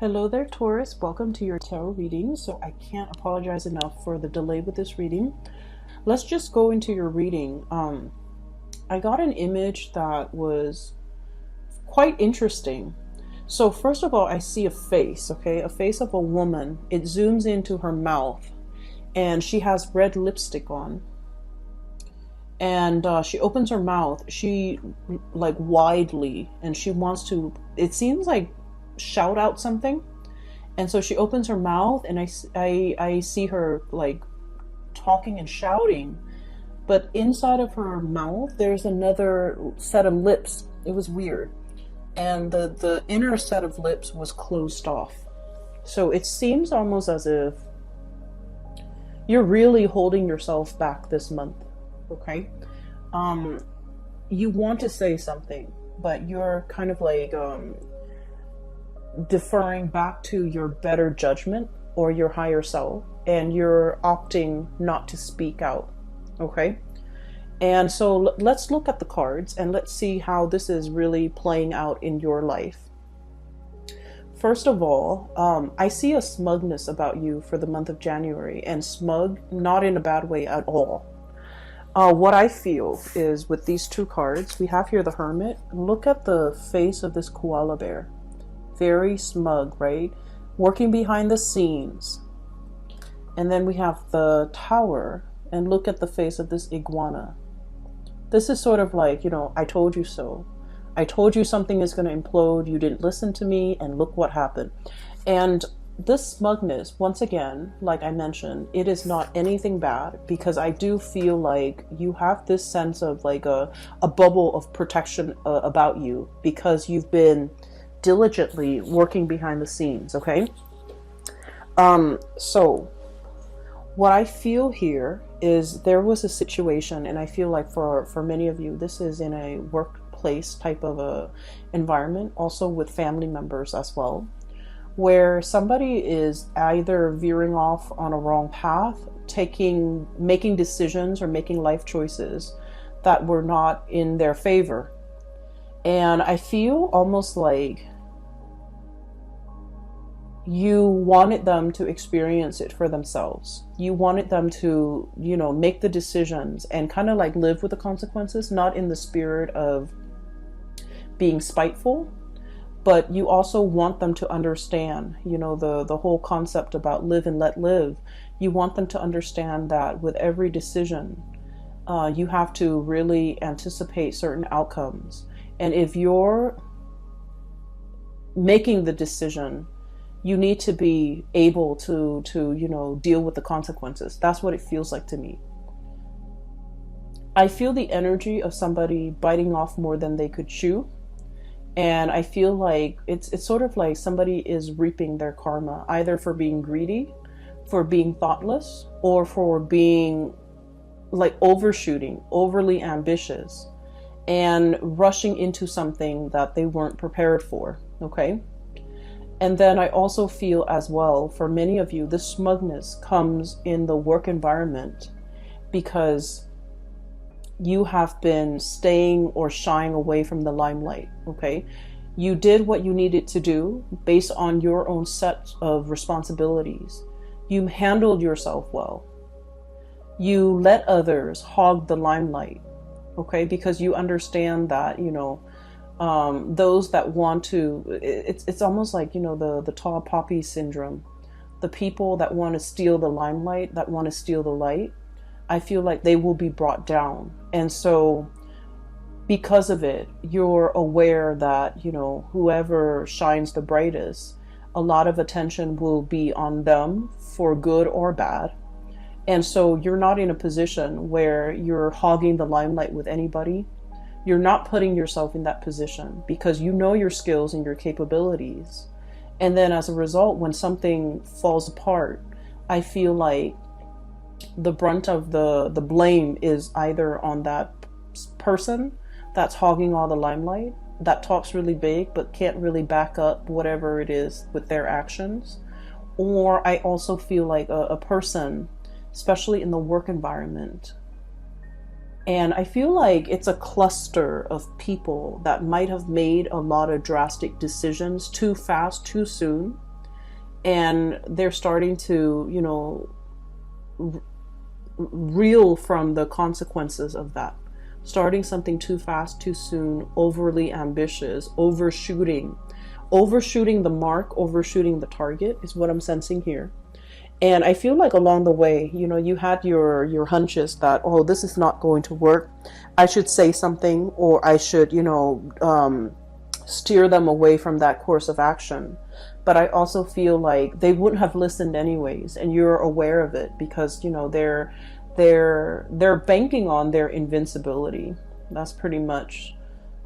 Hello there, Taurus. Welcome to your tarot reading. So I can't apologize enough for the delay with this reading. Let's just go into your reading. I got an image that was quite interesting. So first of all, I see a face, okay? A face of a woman. It zooms into her mouth and she has red lipstick on. And she opens her mouth, she like widely, and she wants to, it seems like shout out something. And so she opens her mouth and I see her like talking and shouting, but inside of her mouth there's another set of lips. It was weird, and the inner set of lips was closed off. So it seems almost as if you're really holding yourself back this month. Okay, you want to say something, but you're kind of like deferring back to your better judgment or your higher self, and you're opting not to speak out. Okay, and so let's look at the cards and let's see how this is really playing out in your life. First of all, I see a smugness about you for the month of January, and smug not in a bad way at all. What I feel is with these two cards, we have here the Hermit. Look at the face of this koala bear. Very smug, right? Working behind the scenes. And then we have the Tower, and look at the face of this iguana. This is sort of like, I told you so. I told you something is going to implode. You didn't listen to me, and look what happened. And this smugness, once again, like I mentioned, it is not anything bad, because I do feel like you have this sense of like a bubble of protection about you, because you've been diligently working behind the scenes. Okay, so what I feel here is there was a situation, and I feel like for many of you this is in a workplace type of a environment, also with family members as well, where somebody is either veering off on a wrong path, making decisions or making life choices that were not in their favor. And I feel almost like you wanted them to experience it for themselves. You wanted them to, make the decisions and kind of like live with the consequences, not in the spirit of being spiteful, but you also want them to understand, the whole concept about live and let live. You want them to understand that with every decision, you have to really anticipate certain outcomes. And if you're making the decision, you need to be able to deal with the consequences. That's what it feels like to me. I feel the energy of somebody biting off more than they could chew. And I feel like it's sort of like somebody is reaping their karma, either for being greedy, for being thoughtless, or for being like overshooting, overly ambitious, and rushing into something that they weren't prepared for. Okay. And then I also feel as well, for many of you, this smugness comes in the work environment because you have been staying or shying away from the limelight. Okay, you did what you needed to do based on your own set of responsibilities. You handled yourself well. You let others hog the limelight. Okay, because you understand that those that want to, it's almost like the tall poppy syndrome. The people that want to steal the limelight, that want to steal the light, I feel like they will be brought down. And so because of it, you're aware that, whoever shines the brightest, a lot of attention will be on them for good or bad. And so you're not in a position where you're hogging the limelight with anybody. You're not putting yourself in that position because you know your skills and your capabilities. And then as a result, when something falls apart, I feel like the brunt of the blame is either on that person that's hogging all the limelight, that talks really big but can't really back up whatever it is with their actions. Or I also feel like a person, especially in the work environment, and I feel like it's a cluster of people that might have made a lot of drastic decisions too fast, too soon. and they're starting to, you know, reel from the consequences of that. Starting something too fast, too soon, overly ambitious, overshooting the mark, overshooting the target is what I'm sensing here. And I feel like along the way, you know, you had your hunches that, oh, this is not going to work. I should say something, or I should, you know, steer them away from that course of action. But I also feel like they wouldn't have listened anyways, and you're aware of it because, you know, they're banking on their invincibility. That's pretty much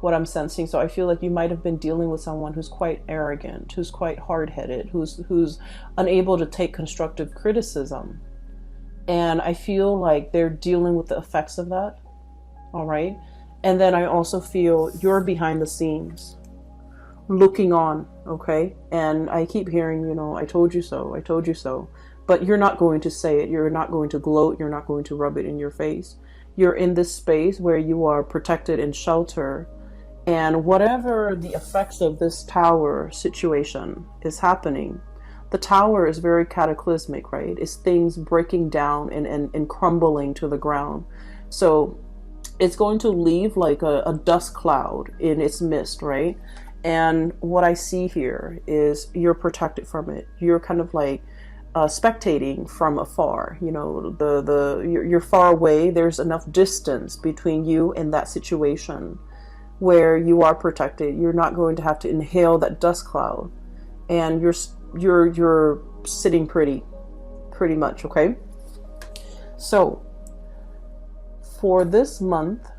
what I'm sensing. So I feel like you might have been dealing with someone who's quite arrogant, who's quite hard-headed, who's unable to take constructive criticism. And I feel like they're dealing with the effects of that. All right. And then I also feel you're behind the scenes looking on. Okay. And I keep hearing, you know, I told you so, I told you so. But you're not going to say it. You're not going to gloat. You're not going to rub it in your face. You're in this space where you are protected and sheltered. And whatever the effects of this tower situation is happening, the tower is very cataclysmic, right? It's things breaking down and crumbling to the ground. So it's going to leave like a dust cloud in its midst, right? And what I see here is you're protected from it. You're kind of like spectating from afar. You know, you're far away. There's enough distance between you and that situation where you are protected. You're not going to have to inhale that dust cloud, and you're sitting pretty much. Okay. So for this month,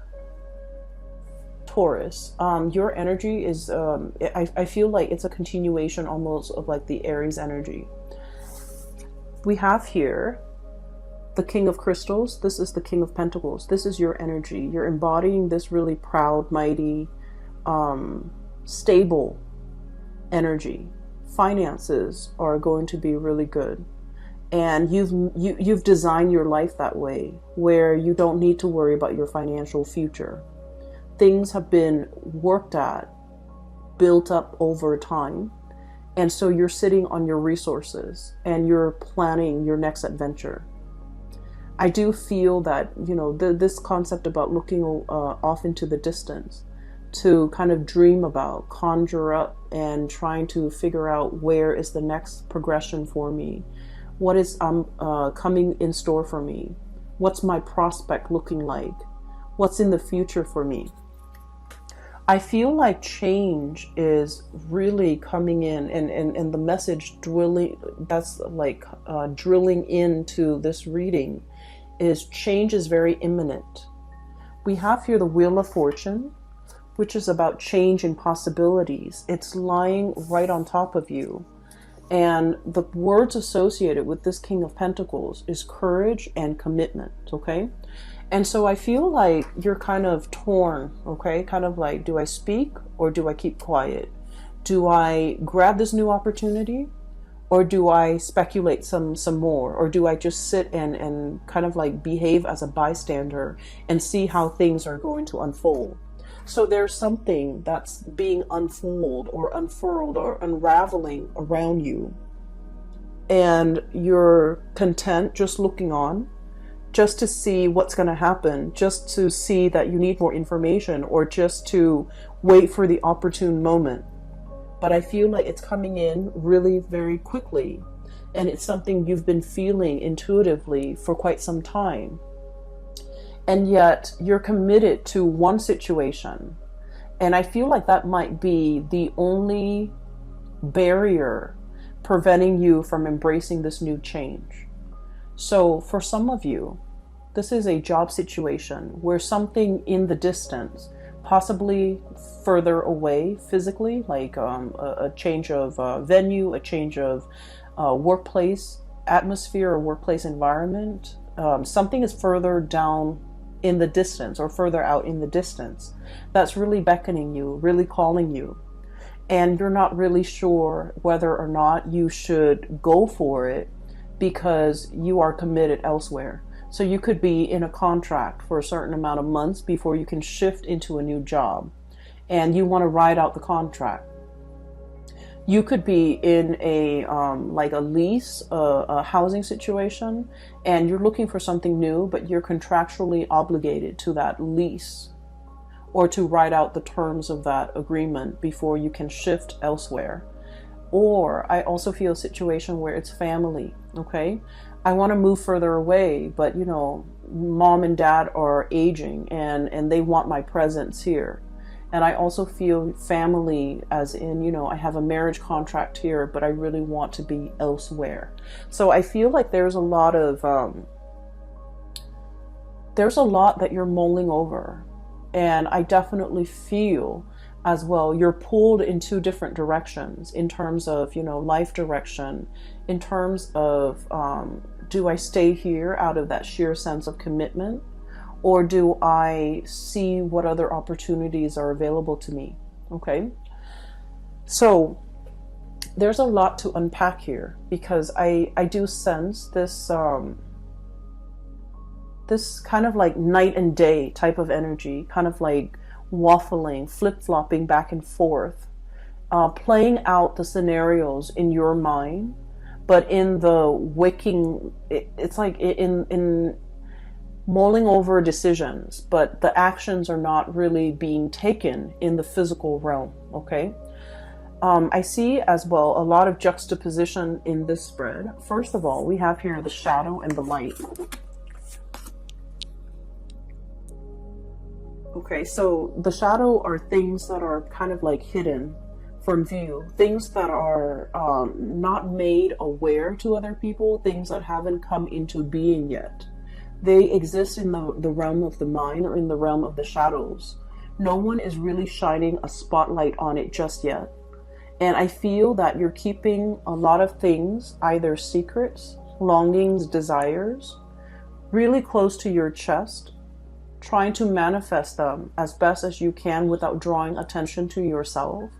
Taurus, your energy is I feel like it's a continuation almost of like the Aries energy. We have here the King of Crystals. This is the King of Pentacles. This is your energy. You're embodying this really proud, mighty, stable energy. Finances are going to be really good. And you've designed your life that way, where you don't need to worry about your financial future. Things have been worked at, built up over time. And so you're sitting on your resources and you're planning your next adventure. I do feel that, you know, this concept about looking off into the distance to kind of dream about, conjure up, and trying to figure out where is the next progression for me. What is coming in store for me? What's my prospect looking like? What's in the future for me? I feel like change is really coming in, and the message drilling into this reading is change is very imminent. We have here the Wheel of Fortune, which is about change and possibilities. It's lying right on top of you. And the words associated with this King of Pentacles is courage and commitment, okay? And so I feel like you're kind of torn, okay? Kind of like, do I speak or do I keep quiet? Do I grab this new opportunity or do I speculate some more? Or do I just sit and kind of like behave as a bystander and see how things are going to unfold? So there's something that's being unfolded or unfurled or unraveling around you. And you're content just looking on, just to see what's going to happen, just to see that you need more information, or just to wait for the opportune moment. But I feel like it's coming in really very quickly, and it's something you've been feeling intuitively for quite some time. And yet you're committed to one situation. And I feel like that might be the only barrier preventing you from embracing this new change. So for some of you, this is a job situation where something in the distance, possibly further away physically, like a change of venue, a change of workplace atmosphere or workplace environment, something is further down in the distance or further out in the distance that's really beckoning you, really calling you. And you're not really sure whether or not you should go for it because you are committed elsewhere. So you could be in a contract for a certain amount of months before you can shift into a new job, and you want to ride out the contract. You could be in a like a lease, a housing situation, and you're looking for something new, but you're contractually obligated to that lease or to write out the terms of that agreement before you can shift elsewhere. Or I also feel a situation where it's family, okay? I want to move further away, but you know, mom and dad are aging and they want my presence here. And I also feel family as in, you know, I have a marriage contract here, but I really want to be elsewhere. So I feel like there's a lot that you're mulling over. And I definitely feel as well, you're pulled in two different directions in terms of, you know, life direction, in terms of, do I stay here out of that sheer sense of commitment? Or do I see what other opportunities are available to me? Okay. So there's a lot to unpack here because I do sense this, this kind of like night and day type of energy, kind of like waffling, flip-flopping back and forth, playing out the scenarios in your mind, but in the waking, it's like in mulling over decisions, but the actions are not really being taken in the physical realm, okay? I see as well a lot of juxtaposition in this spread. First of all, we have here the shadow and the light. Okay, so the shadow are things that are kind of like hidden from view, things that are not made aware to other people, things that haven't come into being yet. They exist in the realm of the mind or in the realm of the shadows. No one is really shining a spotlight on it just yet. And I feel that you're keeping a lot of things, either secrets, longings, desires, really close to your chest, trying to manifest them as best as you can without drawing attention to yourself.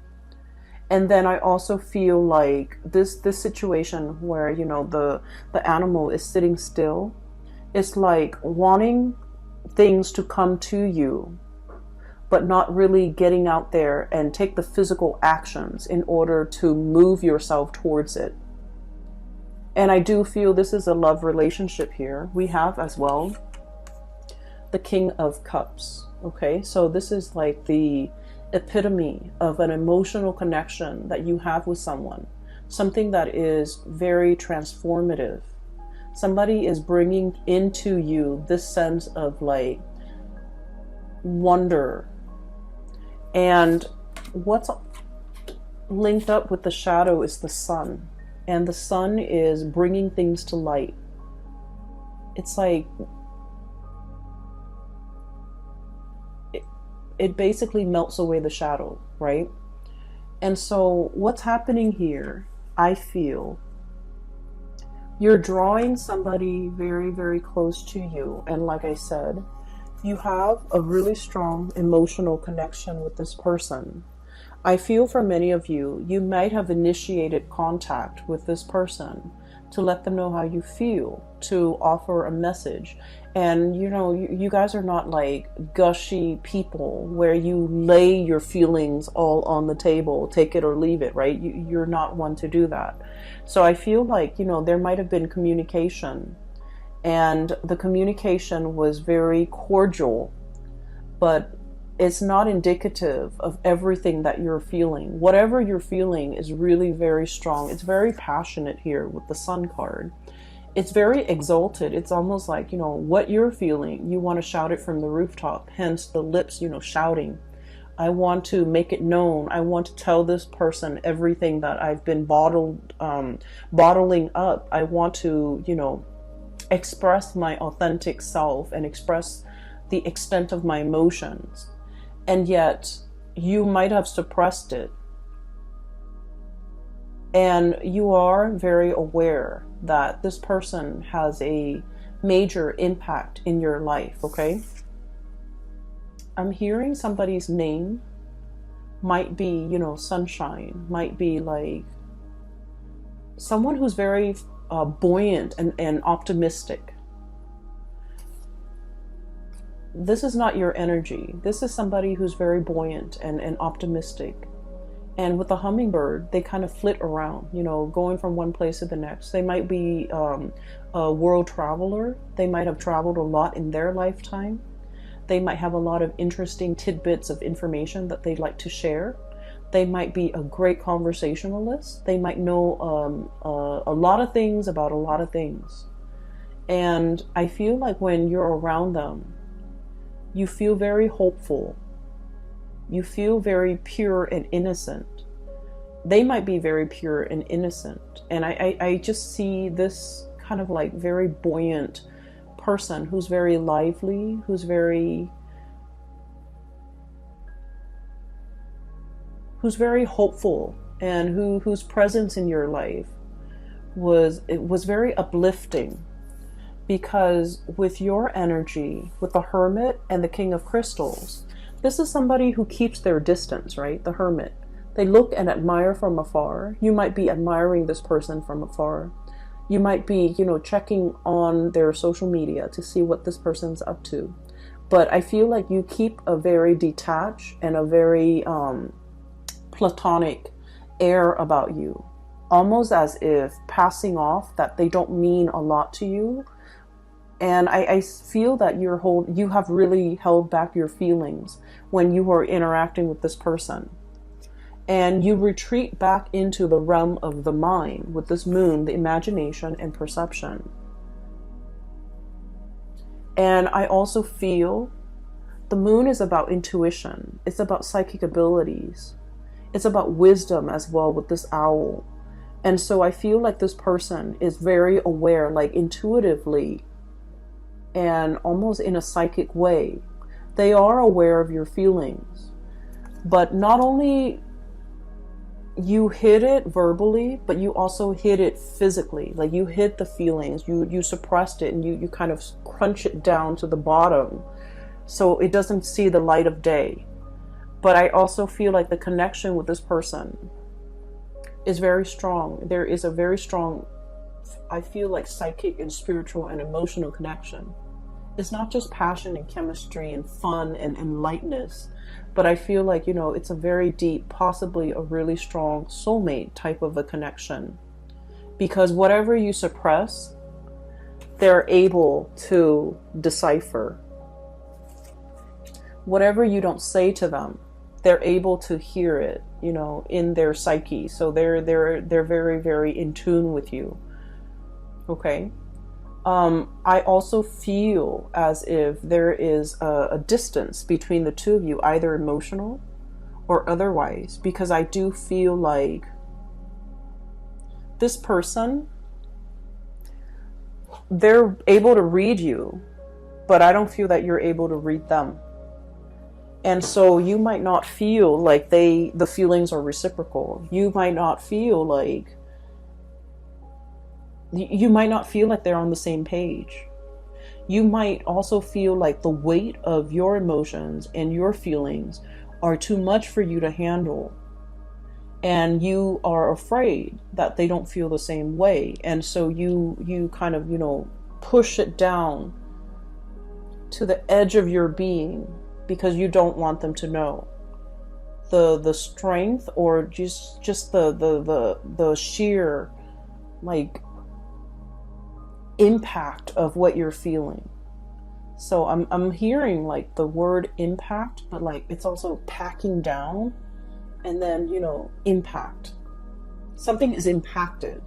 And then I also feel like this situation where, you know, the animal is sitting still, it's like wanting things to come to you, but not really getting out there and take the physical actions in order to move yourself towards it. And I do feel this is a love relationship here. We have as well the King of Cups. Okay, so this is like the epitome of an emotional connection that you have with someone, something that is very transformative. Somebody is bringing into you this sense of like wonder. And what's linked up with the shadow is the sun, and the sun is bringing things to light. It's like it basically melts away the shadow, right? And so what's happening here, I feel, you're drawing somebody very, very close to you. And like I said, you have a really strong emotional connection with this person. I feel for many of you, you might have initiated contact with this person to let them know how you feel, to offer a message. And you know, you guys are not like gushy people where you lay your feelings all on the table, take it or leave it, right? You're not one to do that. So I feel like, you know, there might have been communication, and the communication was very cordial, but it's not indicative of everything that you're feeling. Whatever you're feeling is really very strong. It's very passionate here with the Sun card. It's very exalted. It's almost like, you know, what you're feeling, you want to shout it from the rooftop, hence the lips, you know, shouting. I want to make it known. I want to tell this person everything that I've been bottling up. I want to, you know, express my authentic self and express the extent of my emotions. And yet you might have suppressed it. And you are very aware that this person has a major impact in your life, okay? I'm hearing somebody's name might be, you know, sunshine, might be like someone who's very buoyant and optimistic. This is not your energy. This is somebody who's very buoyant and optimistic. And with the hummingbird, they kind of flit around, you know, going from one place to the next. They might be a world traveler. They might have traveled a lot in their lifetime. They might have a lot of interesting tidbits of information that they'd like to share. They might be a great conversationalist. They might know a lot of things about a lot of things. And I feel like when you're around them, you feel very hopeful. You feel very pure and innocent. They might be very pure and innocent. And I just see this kind of like very buoyant person who's very lively, who's very hopeful, and whose presence in your life was very uplifting. Because with your energy, with the Hermit and the King of Crystals, this is somebody who keeps their distance, right? The Hermit. They look and admire from afar. You might be admiring this person from afar. You might be, you know, checking on their social media to see what this person's up to. But I feel like you keep a very detached and a very platonic air about you. Almost as if passing off that they don't mean a lot to you. And I feel that you have really held back your feelings when you are interacting with this person. And you retreat back into the realm of the mind with this moon, the imagination and perception. And I also feel the moon is about intuition. It's about psychic abilities. It's about wisdom as well with this owl. And so I feel like this person is very aware, like intuitively, and almost in a psychic way. They are aware of your feelings. But not only you hid it verbally, but you also hid it physically. Like you hid the feelings, you suppressed it, and you kind of crunch it down to the bottom so it doesn't see the light of day. But I also feel like the connection with this person is very strong. There is a very strong, I feel like, psychic and spiritual and emotional connection. It's not just passion and chemistry and fun and lightness, but I feel like, you know, it's a very deep, possibly a really strong soulmate type of a connection. Because whatever you suppress, they're able to decipher. Whatever you don't say to them, they're able to hear it, you know, in their psyche. So they're very, very in tune with you. Okay. I also feel as if there is a distance between the two of you, either emotional or otherwise, because I do feel like this person, they're able to read you, but I don't feel that you're able to read them. And so you might not feel like the feelings are reciprocal. You might not feel like they're on the same page. You might also feel like the weight of your emotions and your feelings are too much for you to handle. And you are afraid that they don't feel the same way. And so you kind of, you know, push it down to the edge of your being because you don't want them to know the strength or just the sheer, like, impact of what you're feeling. So I'm hearing like the word impact, but like it's also packing down, and then, you know, impact. Something is impacted.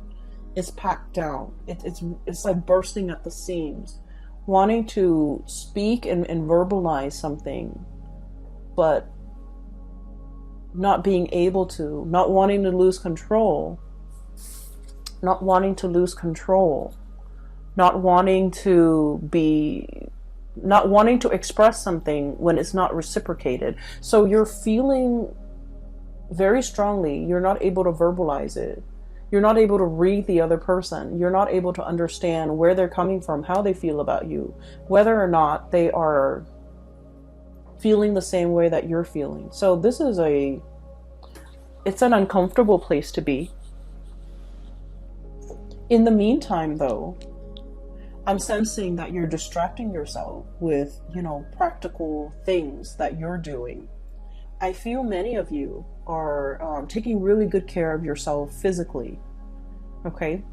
It's packed down. It's like bursting at the seams, wanting to speak and verbalize something, but not being able to, not wanting to lose control, not wanting to express something when it's not reciprocated. So you're feeling very strongly, you're not able to verbalize it. You're not able to read the other person. You're not able to understand where they're coming from, how they feel about you, whether or not they are feeling the same way that you're feeling. So this is it's an uncomfortable place to be. In the meantime, though, I'm sensing that you're distracting yourself with, you know, practical things that you're doing. I feel many of you are taking really good care of yourself physically. Okay.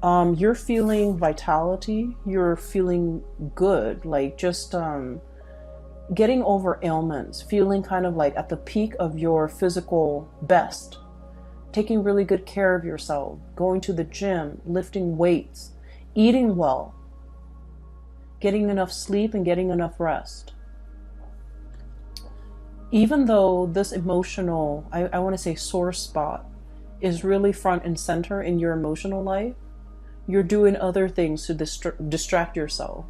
You're feeling vitality. You're feeling good. Like just getting over ailments, feeling kind of like at the peak of your physical best, taking really good care of yourself, going to the gym, lifting weights, eating well, getting enough sleep and getting enough rest. Even though this emotional, I want to say sore spot is really front and center in your emotional life, you're doing other things to distract yourself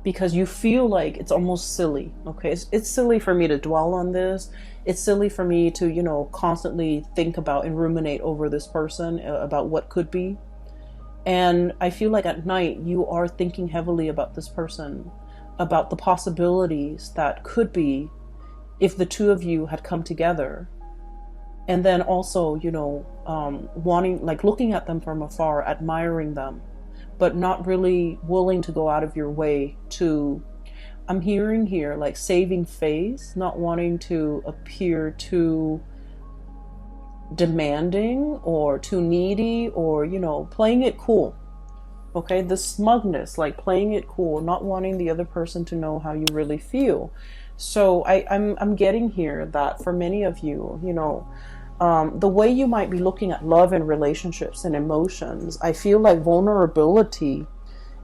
because you feel like it's almost silly. Okay, it's silly for me to dwell on this. It's silly for me to, you know, constantly think about and ruminate over this person, about what could be. And I feel like at night you are thinking heavily about this person, about the possibilities that could be if the two of you had come together. And then also, you know, wanting, like looking at them from afar, admiring them, but not really willing to go out of your way to, I'm hearing here, like saving face, not wanting to appear too demanding or too needy, or, you know, playing it cool. Okay, the smugness, like playing it cool, not wanting the other person to know how you really feel. So I'm getting here that for many of you, you know, the way you might be looking at love and relationships and emotions, I feel like vulnerability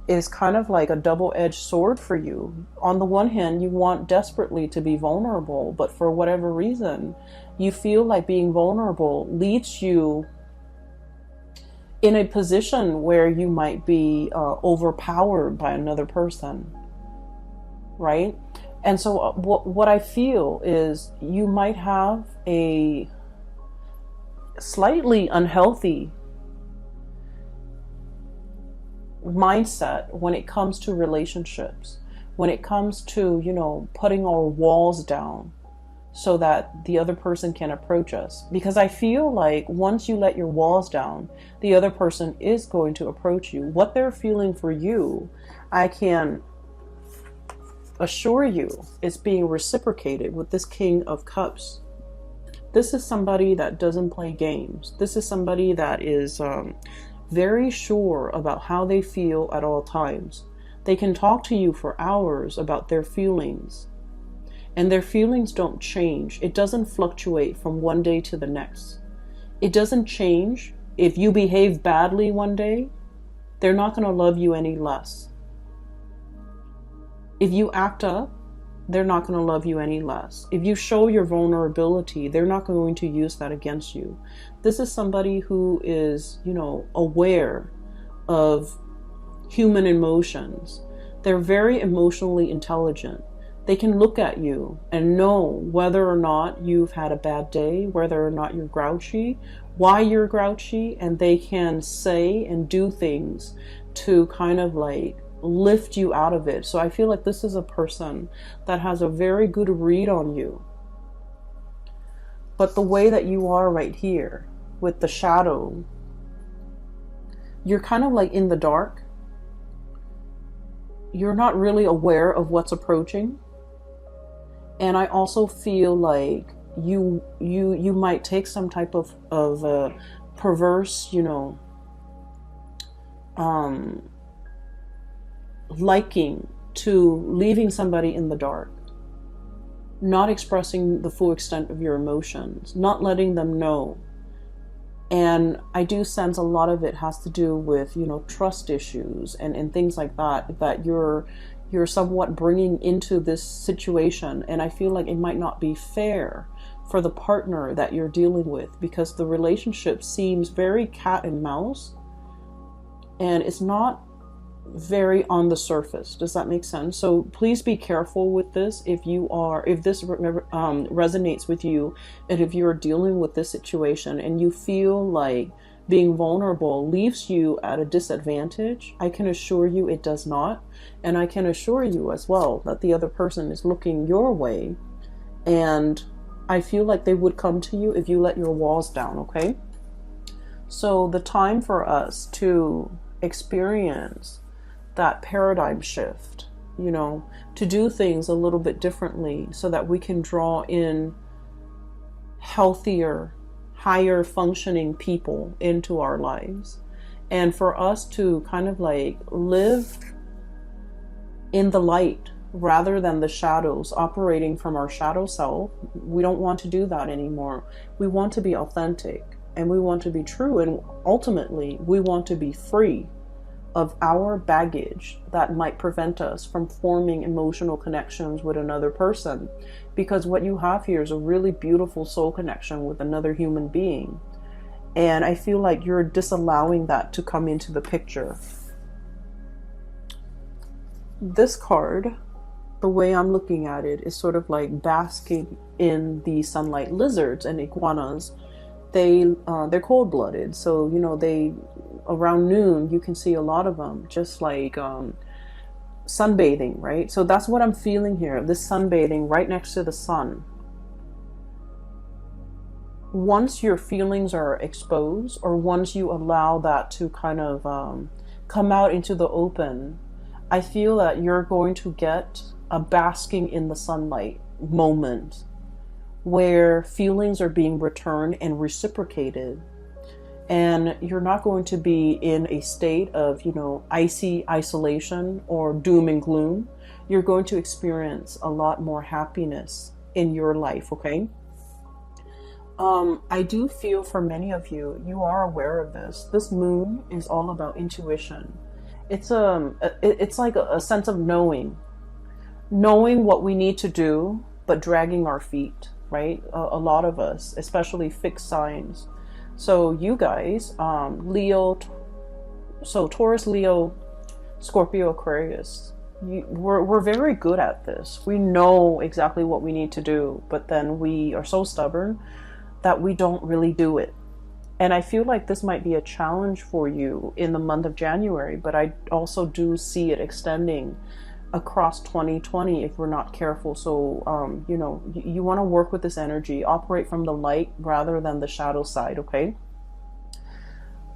is kind of like a double-edged sword for you. On the one hand, you want desperately to be vulnerable, but for whatever reason, you feel like being vulnerable leads you in a position where you might be overpowered by another person, right? And so what I feel is you might have a slightly unhealthy mindset when it comes to relationships, when it comes to, you know, putting our walls down so that the other person can approach us. Because I feel like once you let your walls down, the other person is going to approach you. What they're feeling for you, I can assure you, is being reciprocated with this King of Cups. This is somebody that doesn't play games. This is somebody that is very sure about how they feel at all times. They can talk to you for hours about their feelings, and their feelings don't change. It doesn't fluctuate from one day to the next. It doesn't change. If you behave badly one day, they're not going to love you any less. If you act up, they're not going to love you any less. If you show your vulnerability, they're not going to use that against you. This is somebody who is, you know, aware of human emotions. They're very emotionally intelligent. They can look at you and know whether or not you've had a bad day, whether or not you're grouchy, why you're grouchy, and they can say and do things to kind of like lift you out of it. So I feel like this is a person that has a very good read on you. But the way that you are right here with the shadow, you're kind of like in the dark. You're not really aware of what's approaching. And I also feel like you might take some type of perverse, you know, liking to leaving somebody in the dark, not expressing the full extent of your emotions, not letting them know. And I do sense a lot of it has to do with, you know, trust issues and things like that, that you're somewhat bringing into this situation. And I feel like it might not be fair for the partner that you're dealing with, because the relationship seems very cat and mouse, and it's not very on the surface. Does that make sense? So please be careful with this. If this resonates with you, and if you're dealing with this situation and you feel like being vulnerable leaves you at a disadvantage, I can assure you it does not. And I can assure you as well that the other person is looking your way, and I feel like they would come to you if you let your walls down. Okay, so the time for us to experience that paradigm shift, you know, to do things a little bit differently so that we can draw in healthier, higher functioning people into our lives. And for us to kind of like live in the light rather than the shadows, operating from our shadow self, we don't want to do that anymore. We want to be authentic and we want to be true. And ultimately, we want to be free of our baggage that might prevent us from forming emotional connections with another person. Because what you have here is a really beautiful soul connection with another human being. And I feel like you're disallowing that to come into the picture. This card, the way I'm looking at it, is sort of like basking in the sunlight. Lizards and iguanas, they're cold-blooded. So, you know, around noon, you can see a lot of them just like sunbathing, right? So that's what I'm feeling here, this sunbathing right next to the sun. Once your feelings are exposed, or once you allow that to kind of come out into the open, I feel that you're going to get a basking in the sunlight moment where feelings are being returned and reciprocated. And you're not going to be in a state of, you know, icy isolation or doom and gloom. You're going to experience a lot more happiness in your life, okay? I do feel for many of you, you are aware of this. This moon is all about intuition. It's like a sense of knowing what we need to do, but dragging our feet, right? A lot of us, especially fixed signs. So you guys, Leo, so Taurus, Leo, Scorpio, Aquarius, we're very good at this. We know exactly what we need to do, but then we are so stubborn that we don't really do it. And I feel like this might be a challenge for you in the month of January, but I also do see it extending across 2020 if we're not careful. So, you know, you want to work with this energy, operate from the light rather than the shadow side, okay?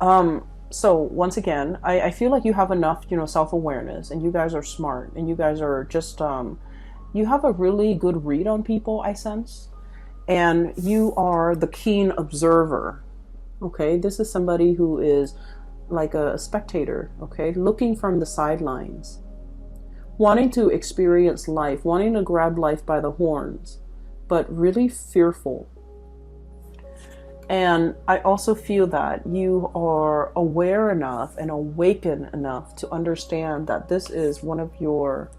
So once again, I feel like you have enough, you know, self-awareness, and you guys are smart, and you guys are just, you have a really good read on people, I sense, and you are the keen observer, okay? This is somebody who is like a spectator, okay? Looking from the sidelines, wanting to experience life, wanting to grab life by the horns, but really fearful. And I also feel that you are aware enough and awakened enough to understand that this is one of your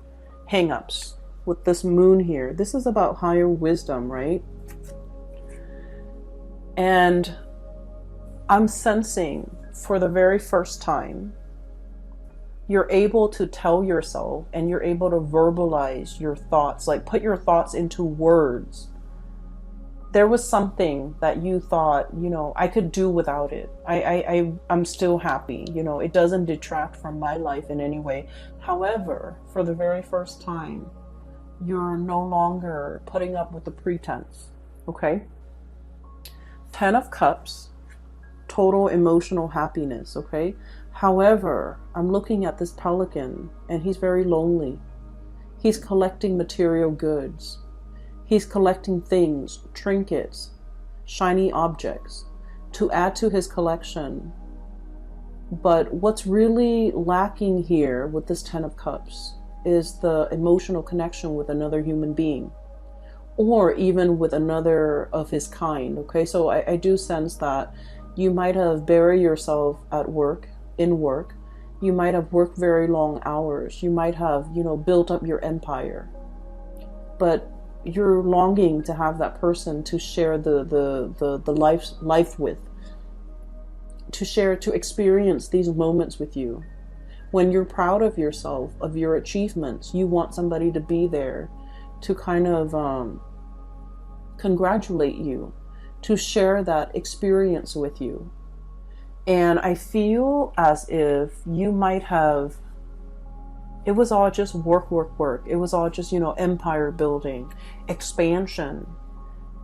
hang-ups with this moon here. This is about higher wisdom, right? And I'm sensing for the very first time, you're able to tell yourself and you're able to verbalize your thoughts, like put your thoughts into words. There was something that you thought, you know, I could do without it. I'm still happy. You know, it doesn't detract from my life in any way. However, for the very first time, you're no longer putting up with the pretense. Okay? 10 of Cups, total emotional happiness. Okay? However, I'm looking at this pelican and he's very lonely. He's collecting material goods. He's collecting things, trinkets, shiny objects to add to his collection. But what's really lacking here with this 10 of Cups is the emotional connection with another human being, or even with another of his kind. Okay, so I do sense that you might have buried yourself at work, in work. You might have worked very long hours. You might have, you know, built up your empire. But you're longing to have that person to share the life with, to experience these moments with you. When you're proud of yourself, of your achievements, you want somebody to be there to kind of congratulate you, to share that experience with you. And I feel as if you might have, it was all just work. It was all just, you know, empire building, expansion.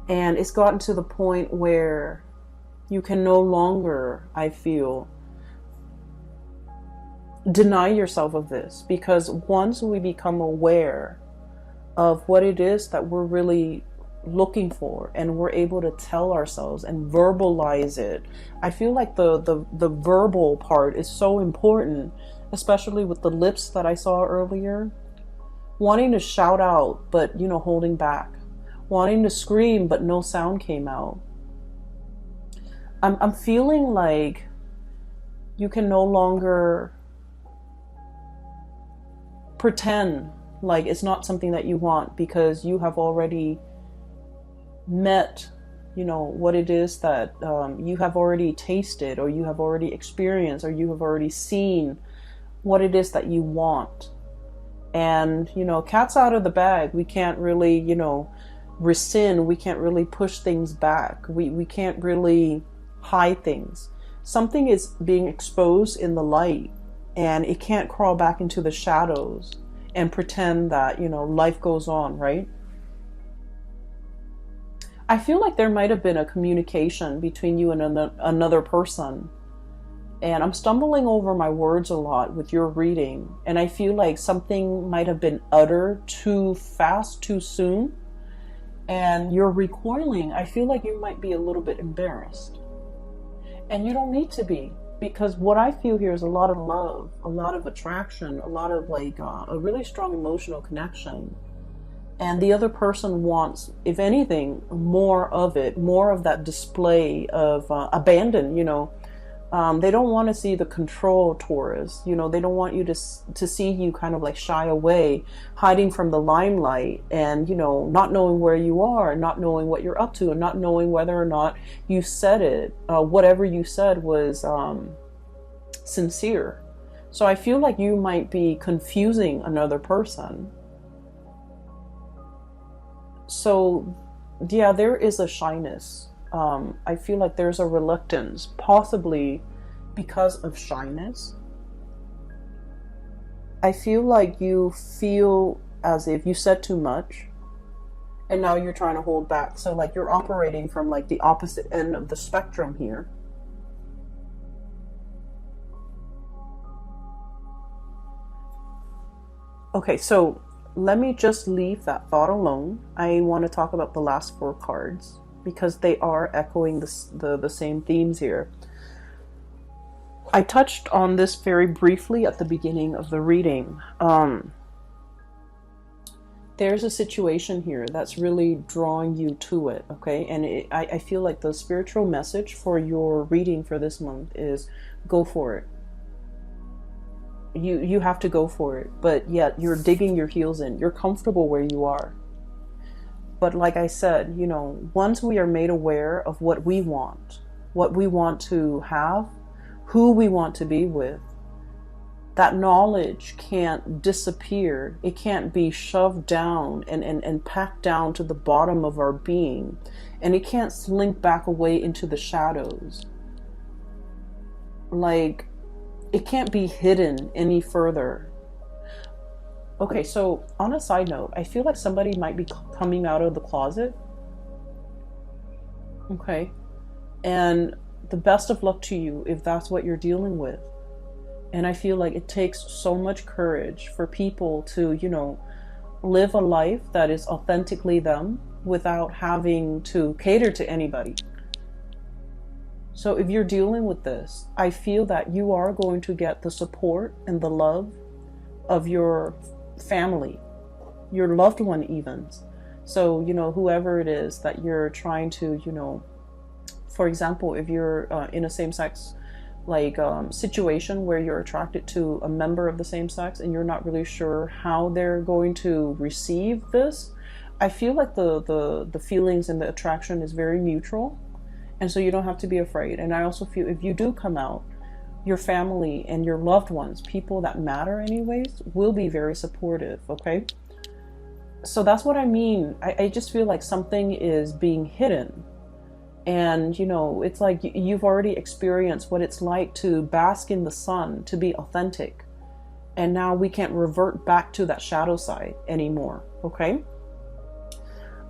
And it's gotten to the point where you can no longer, I feel, deny yourself of this. Because once we become aware of what it is that we're really looking for, and we're able to tell ourselves and verbalize it. I feel like the verbal part is so important, especially with the lips that I saw earlier. Wanting to shout out, but, you know, holding back. Wanting to scream, but no sound came out. I'm feeling like you can no longer pretend like it's not something that you want, because you have already met, you know, what it is that you have already tasted, or you have already experienced, or you have already seen what it is that you want. And, you know, cat's out of the bag. We can't really, you know, rescind. We can't really push things back. We can't really hide things. Something is being exposed in the light, and it can't crawl back into the shadows and pretend that, you know, life goes on, right? I feel like there might have been a communication between you and another person. And I'm stumbling over my words a lot with your reading. And I feel like something might have been uttered too fast, too soon. And you're recoiling. I feel like you might be a little bit embarrassed. And you don't need to be. Because what I feel here is a lot of love, a lot of attraction, a lot of like a really strong emotional connection. And the other person wants, if anything, more of it, more of that display of abandon, you know. They don't want to see the control Taurus, you know. They don't want you to see you kind of like shy away, hiding from the limelight, and, you know, not knowing where you are, not knowing what you're up to, and not knowing whether or not you said it, whatever you said was sincere. So I feel like you might be confusing another person. So yeah, there is a shyness. I feel like there's a reluctance, possibly because of shyness. I feel like you feel as if you said too much, and now you're trying to hold back. So like you're operating from like the opposite end of the spectrum here. Okay, so let me just leave that thought alone. I want to talk about the last 4 cards, because they are echoing the same themes here. I touched on this very briefly at the beginning of the reading. There's a situation here that's really drawing you to it, okay? And I feel like the spiritual message for your reading for this month is go for it. You have to go for it, but yet you're digging your heels in. You're comfortable where you are. But like I said, you know, once we are made aware of what we want to have, who we want to be with, that knowledge can't disappear. It can't be shoved down and packed down to the bottom of our being. And it can't slink back away into the shadows. Like, it can't be hidden any further. Okay, so on a side note, I feel like somebody might be coming out of the closet. Okay. And the best of luck to you if that's what you're dealing with. And I feel like it takes so much courage for people to, you know, live a life that is authentically them without having to cater to anybody. So if you're dealing with this, I feel that you are going to get the support and the love of your family, your loved one even. So, you know, whoever it is that you're trying to, you know, for example, if you're in a same-sex like situation where you're attracted to a member of the same sex and you're not really sure how they're going to receive this, I feel like the feelings and the attraction is very mutual, and so you don't have to be afraid. And I also feel if you do come out, your family and your loved ones, people that matter anyways, will be very supportive, okay? So that's what I mean. I just feel like something is being hidden. And, you know, it's like you've already experienced what it's like to bask in the sun, to be authentic. And now we can't revert back to that shadow side anymore, okay?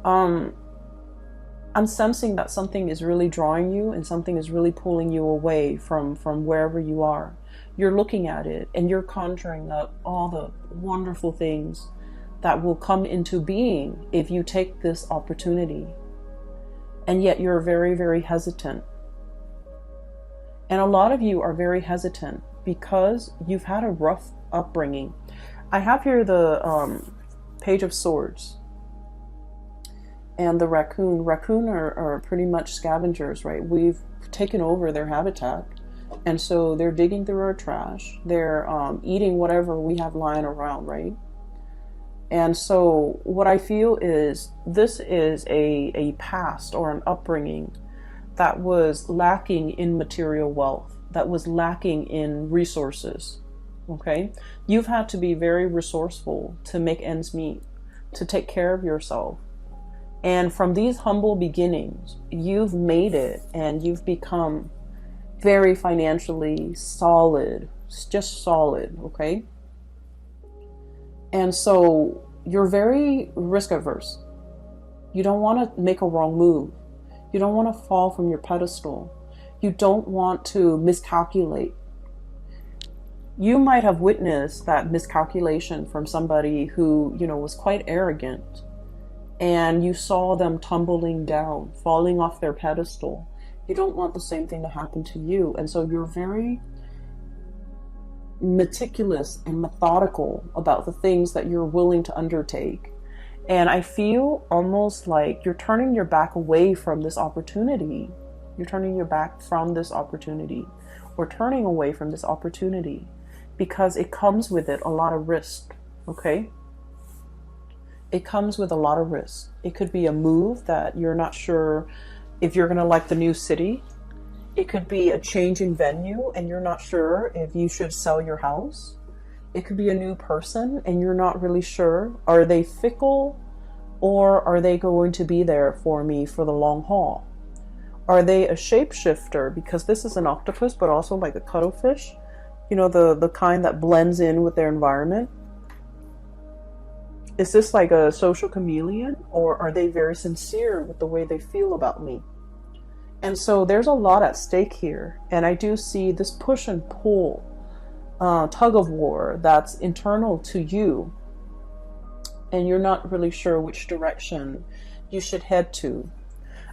I'm sensing that something is really drawing you and something is really pulling you away from wherever you are. You're looking at it and you're conjuring up all the wonderful things that will come into being if you take this opportunity. And yet you're very, very hesitant. And a lot of you are very hesitant because you've had a rough upbringing. I have here the Page of Swords and the raccoon. Raccoon are pretty much scavengers, right? We've taken over their habitat. And so they're digging through our trash. They're eating whatever we have lying around, right? And so what I feel is this is a past or an upbringing that was lacking in material wealth, that was lacking in resources, okay? You've had to be very resourceful to make ends meet, to take care of yourself. And from these humble beginnings, you've made it and you've become very financially solid, just solid, okay? And so you're very risk averse. You don't want to make a wrong move. You don't want to fall from your pedestal. You don't want to miscalculate. You might have witnessed that miscalculation from somebody who, was quite arrogant, and you saw them tumbling down, falling off their pedestal. You don't want the same thing to happen to you. And so you're very meticulous and methodical about the things that you're willing to undertake. And I feel almost like you're turning your back away from this opportunity. You're turning your back from this opportunity, or turning away from this opportunity, because it comes with it a lot of risk, okay? It comes with a lot of risk. It could be a move that you're not sure if you're going to like the new city. It could be a change in venue and you're not sure if you should sell your house. It could be a new person and you're not really sure. Are they fickle, or are they going to be there for me for the long haul? Are they a shapeshifter? Because this is an octopus, but also like a cuttlefish. The kind that blends in with their environment. Is this like a social chameleon, or are they very sincere with the way they feel about me? And so there's a lot at stake here. And I do see this push and pull, tug of war that's internal to you. And you're not really sure which direction you should head to.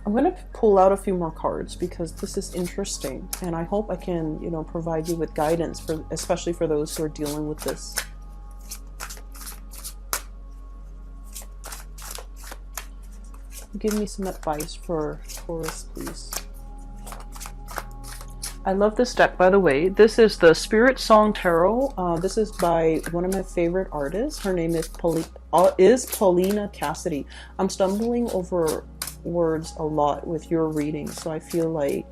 I'm going to pull out a few more cards because this is interesting. And I hope I can, provide you with guidance, especially for those who are dealing with this. Give me some advice for Taurus, please. I love this deck, by the way. This is the Spirit Song Tarot. This is by one of my favorite artists. Her name is Paulina Cassidy. I'm stumbling over words a lot with your reading, so I feel like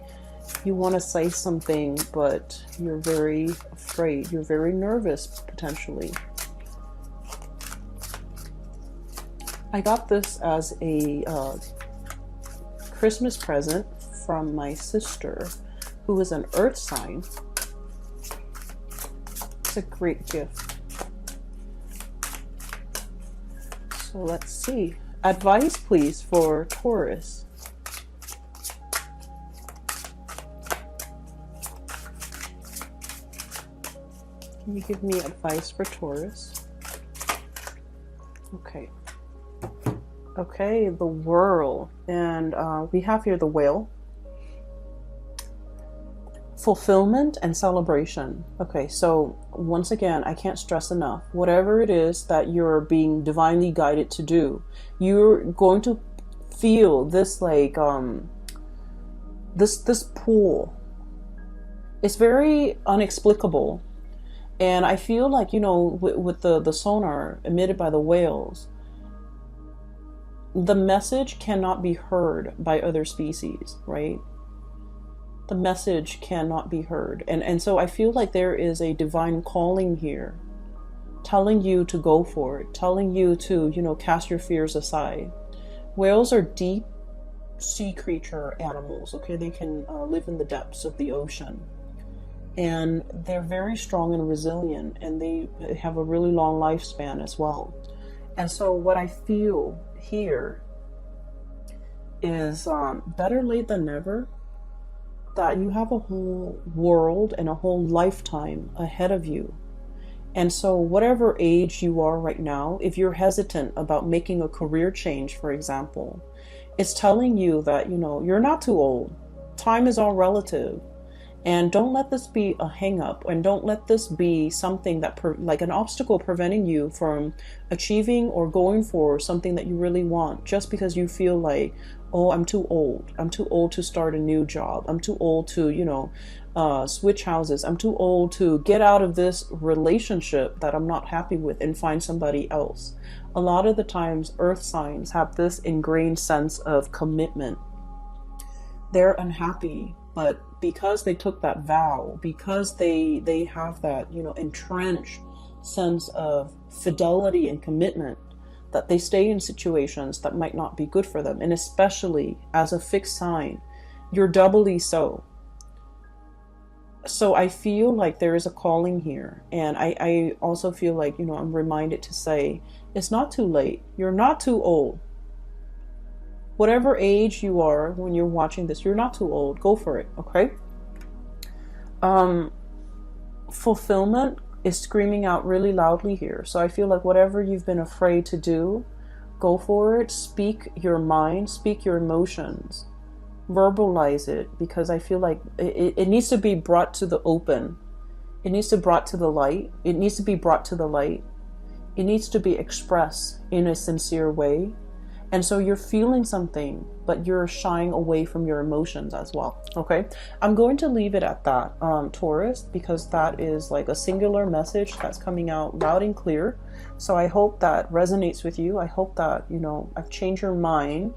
you want to say something, but you're very afraid. You're very nervous, potentially. I got this as a Christmas present from my sister, who is an earth sign. It's a great gift. So let's see. Advice, please, for Taurus. Can you give me advice for Taurus? Okay. Okay, the World. And we have here the Whale. Fulfillment and celebration. Okay, so once again, I can't stress enough, whatever it is that you're being divinely guided to do, you're going to feel this like this pull. It's very inexplicable, and I feel like, with the sonar emitted by the whales, the message cannot be heard by other species, right? The message cannot be heard. And so I feel like there is a divine calling here, telling you to go for it, telling you to, cast your fears aside. Whales are deep sea creature animals, okay? They can live in the depths of the ocean. And they're very strong and resilient, and they have a really long lifespan as well. And so what I feel here is better late than never, that you have a whole world and a whole lifetime ahead of you. And so whatever age you are right now, if you're hesitant about making a career change, for example, it's telling you that, you're not too old. Time is all relative. And don't let this be a hang up, and don't let this be something that like an obstacle preventing you from achieving or going for something that you really want, just because you feel like, oh, I'm too old. I'm too old to start a new job. I'm too old to, switch houses. I'm too old to get out of this relationship that I'm not happy with and find somebody else. A lot of the times, earth signs have this ingrained sense of commitment. They're unhappy, but because they took that vow, because they have that, entrenched sense of fidelity and commitment, that they stay in situations that might not be good for them. And especially as a fixed sign, you're doubly so. So I feel like there is a calling here. And I also feel like, I'm reminded to say, it's not too late. You're not too old. Whatever age you are when you're watching this, you're not too old. Go for it, okay? Fulfillment is screaming out really loudly here. So I feel like whatever you've been afraid to do, go for it. Speak your mind, speak your emotions, verbalize it, because I feel like it needs to be brought to the open. It needs to be brought to the light. It needs to be brought to the light. It needs to be expressed in a sincere way. And so you're feeling something, but you're shying away from your emotions as well. Okay, I'm going to leave it at that, Taurus, because that is like a singular message that's coming out loud and clear. So I hope that resonates with you. I hope that, I've changed your mind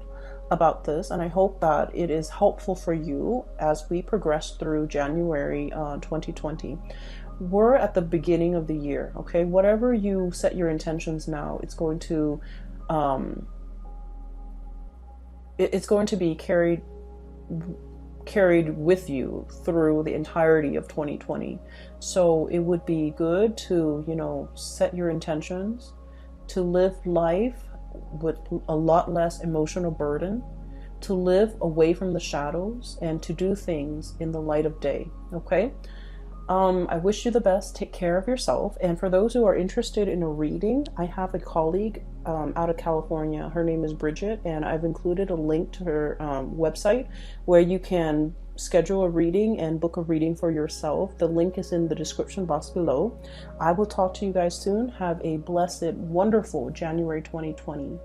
about this, and I hope that it is helpful for you as we progress through January 2020. We're at the beginning of the year. Okay, whatever you set your intentions now, it's going to be carried with you through the entirety of 2020. So it would be good to, set your intentions, to live life with a lot less emotional burden, to live away from the shadows, and to do things in the light of day. Okay? I wish you the best. Take care of yourself. And for those who are interested in a reading, I have a colleague out of California. Her name is Bridget, and I've included a link to her website where you can schedule a reading and book a reading for yourself. The link is in the description box below. I will talk to you guys soon. Have a blessed, wonderful January 2020.